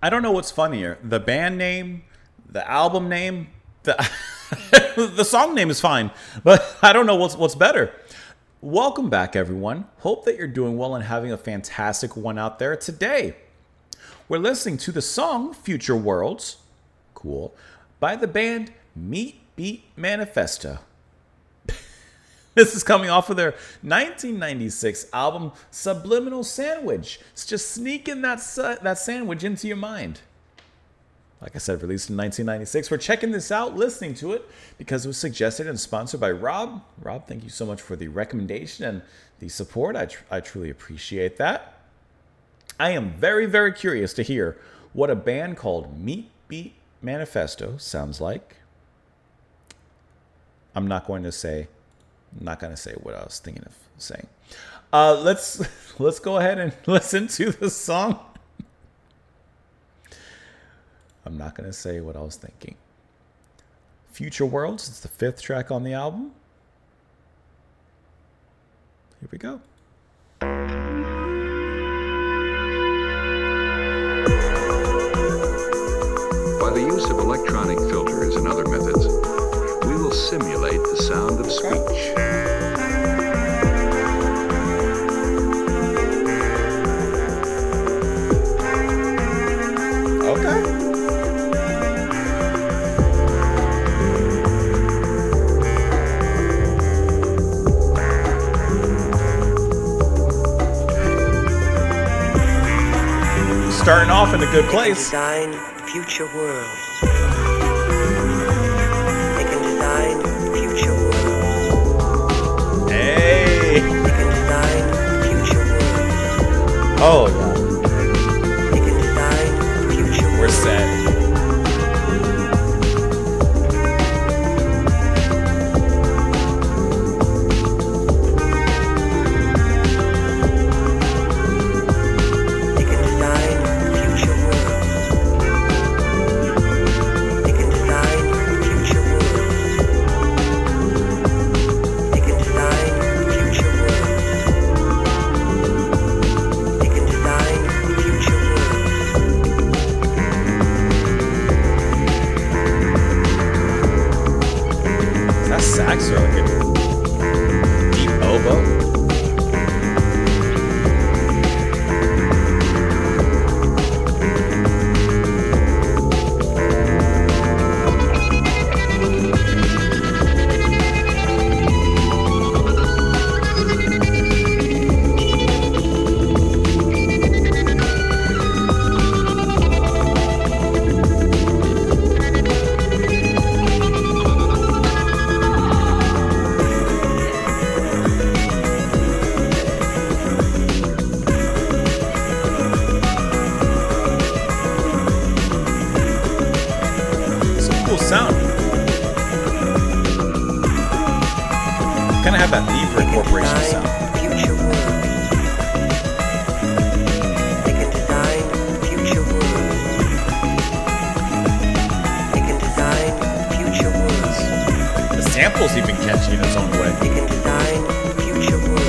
I don't know what's funnier, the band name, the album name, the the song name is fine, but I don't know what's better. Welcome back, everyone. Hope that you're doing well and having a fantastic one out there today. We're listening to the song Future Worlds, cool, by the band Meat Beat Manifesto. This is coming off of their 1996 album Subliminal Sandwich. It's just sneaking that sandwich into your mind. Like I said, released in 1996. We're checking this out, listening to it, because it was suggested and sponsored by Rob. Rob, thank you so much for the recommendation and the support. I truly appreciate that. I am very, very curious to hear what a band called Meat Beat Manifesto sounds like. I'm not going to say what I was thinking of saying. Let's go ahead and listen to the song. I'm not going to say what I was thinking. Future Worlds, it's the 5th track on the album. Here we go. By the use of electronic filters and other methods, we will simulate the sound of speech. Okay. Starting off in a good place. Design future worlds. They can design future worlds. Hey. They can design future worlds. Oh yeah. They can design future We're worlds. set. They can design future worlds. They can design future worlds. They can design future worlds. They can design future worlds. Is that sax or like a deep oboe? It's a cool sound. Kind of have that Beaver Corporation sound. Future worlds. They can design future worlds. They can design future worlds. The sample's even catchy in its own way. They can design future worlds.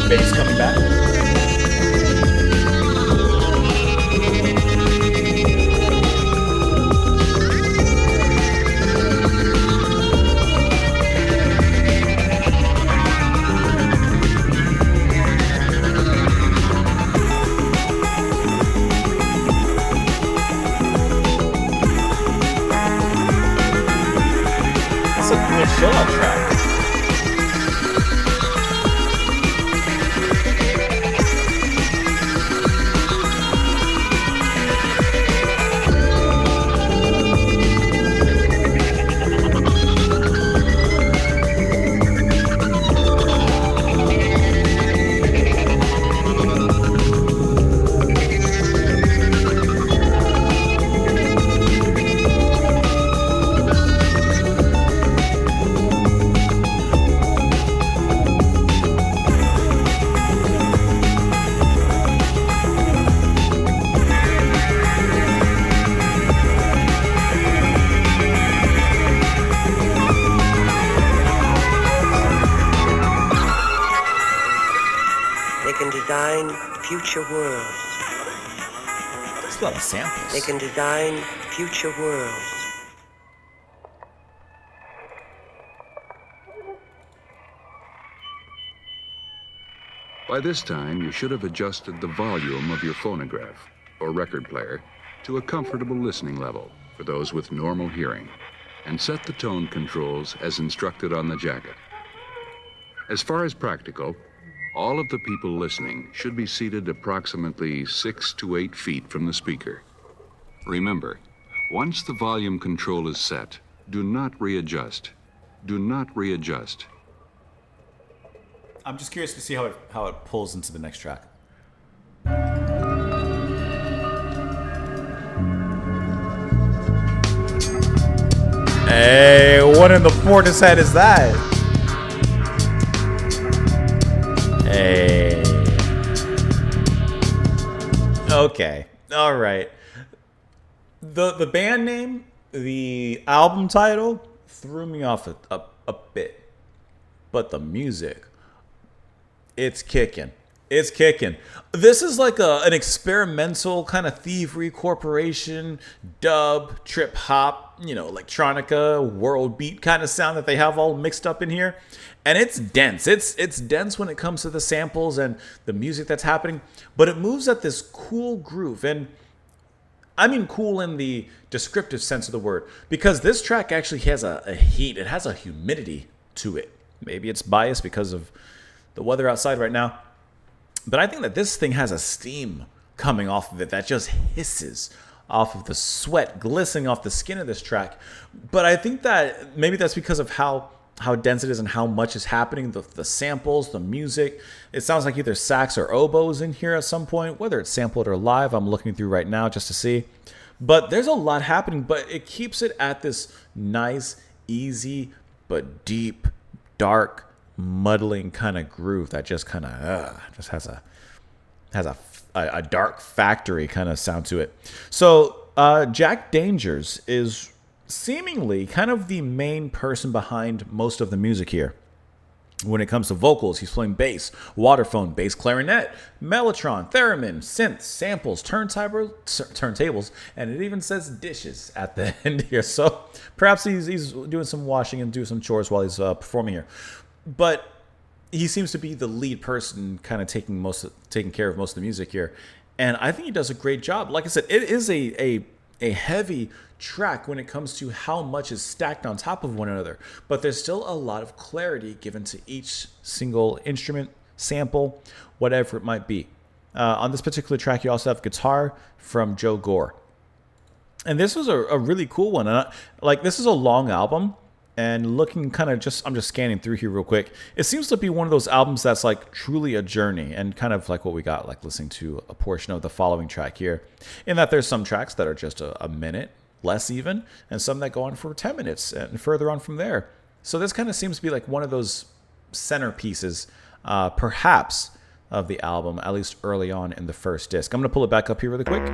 Bass coming back. That's a cool chill-out track. design future worlds. There's a lot of samples. They can design future worlds. By this time, you should have adjusted the volume of your phonograph or record player to a comfortable listening level for those with normal hearing, and set the tone controls as instructed on the jacket. As far as practical, all of the people listening should be seated approximately 6 to 8 feet from the speaker. Remember, once the volume control is set, do not readjust. Do not readjust. I'm just curious to see how it pulls into the next track. Hey, what in the Portis head is that? Hey. Okay. All right. The band name, the album title threw me off a bit. But the music, it's kicking. It's kicking. This is like an experimental kind of Thievery Corporation, dub, trip hop, electronica, world beat kind of sound that they have all mixed up in here. And it's dense. It's dense when it comes to the samples and the music that's happening. But it moves at this cool groove. And I mean cool in the descriptive sense of the word. Because this track actually has a heat. It has a humidity to it. Maybe it's biased because of the weather outside right now. But I think that this thing has a steam coming off of it that just hisses off of the sweat glistening off the skin of this track. But I think that maybe that's because of how dense it is and how much is happening, the samples, the music. It sounds like either sax or oboes in here at some point, whether it's sampled or live. I'm looking through right now just to see. But there's a lot happening, but it keeps it at this nice, easy, but deep, dark, muddling kind of groove that just kind of just has a dark factory kind of sound to it. So Jack Dangers is seemingly kind of the main person behind most of the music here. When it comes to vocals, he's playing bass, waterphone, bass clarinet, mellotron, theremin, synths, samples, turntables, and it even says dishes at the end here. So perhaps he's doing some washing and doing some chores while he's performing here. But he seems to be the lead person kind of taking care of most of the music here. And I think he does a great job. Like I said, it is a heavy track when it comes to how much is stacked on top of one another. But there's still a lot of clarity given to each single instrument, sample, whatever it might be. On this particular track, you also have guitar from Joe Gore. And this was a really cool one. And this is a long album. And looking kind of I'm just scanning through here real quick. It seems to be one of those albums that's like truly a journey, and kind of like what we got, like listening to a portion of the following track here, in that there's some tracks that are just a minute, less even, and some that go on for 10 minutes and further on from there. So this kind of seems to be like one of those centerpieces, perhaps, of the album, at least early on in the first disc. I'm going to pull it back up here really quick.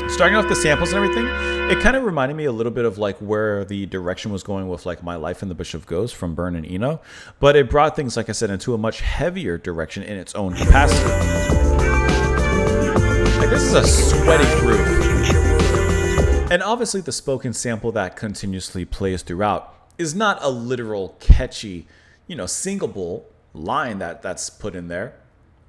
Starting off the samples and everything, it kind of reminded me a little bit of like where the direction was going with like My Life in the Bush of Ghosts from Byrne and Eno, but it brought things, like I said, into a much heavier direction in its own capacity. Like this is a sweaty groove. And obviously the spoken sample that continuously plays throughout is not a literal catchy, singable line that's put in there.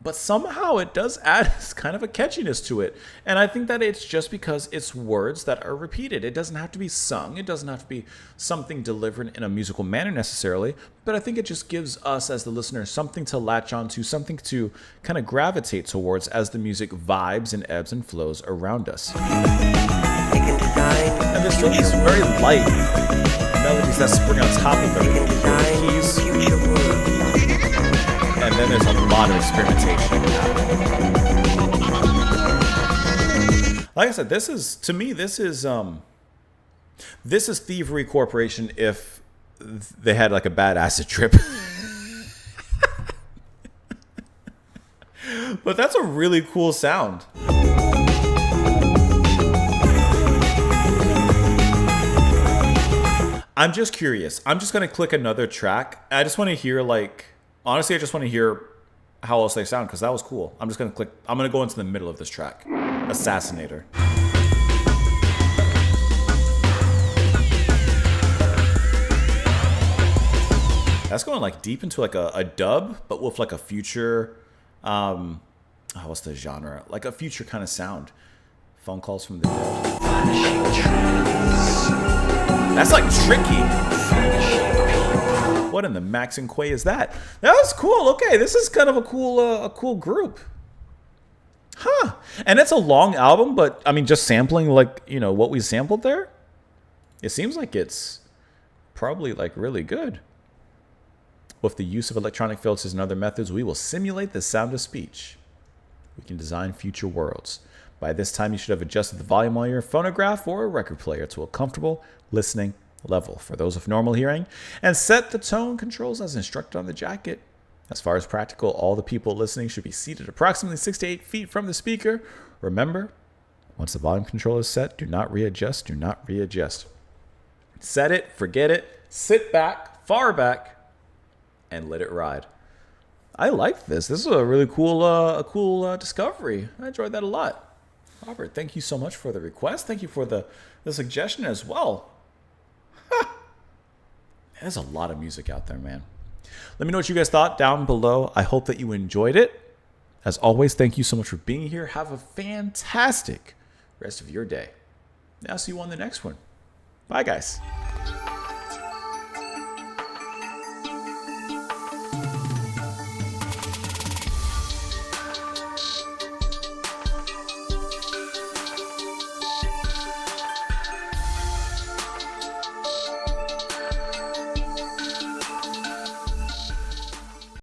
But somehow it does add kind of a catchiness to it. And I think that it's just because it's words that are repeated. It doesn't have to be sung. It doesn't have to be something delivered in a musical manner necessarily. But I think it just gives us as the listener something to latch onto, something to kind of gravitate towards as the music vibes and ebbs and flows around us. And there's still these very light melodies that spring on top of everything. Keys. And then there's a lot of experimentation. Like I said, this is Thievery Corporation if they had like a bad acid trip. But that's a really cool sound. I'm just curious. I'm just going to click another track. I just want to hear honestly, I just want to hear how else they sound because that was cool. I'm just gonna click. I'm gonna go into the middle of this track. Assassinator. That's going like deep into like a dub, but with like a future. What's the genre? Like a future kind of sound. Phone calls from the dead. That's like tricky. What in the Max and Quay is that? That was cool. Okay, this is kind of a cool group. Huh. And it's a long album, but I mean, just sampling like, you know, what we sampled there, it seems like it's probably like really good. With the use of electronic filters and other methods, we will simulate the sound of speech. We can design future worlds. By this time, you should have adjusted the volume on your phonograph or a record player to a comfortable listening level for those with normal hearing, and set the tone controls as instructed on the jacket. As far as practical, all the people listening should be seated approximately 6 to 8 feet from the speaker. Remember, once the volume control is set, do not readjust, do not readjust. Set it, forget it, sit back, far back, and let it ride. I like this. This is a really cool discovery. I enjoyed that a lot. Robert, thank you so much for the request. Thank you for the suggestion as well. There's a lot of music out there, man. Let me know what you guys thought down below. I hope that you enjoyed it. As always, thank you so much for being here. Have a fantastic rest of your day. I'll see you on the next one. Bye, guys.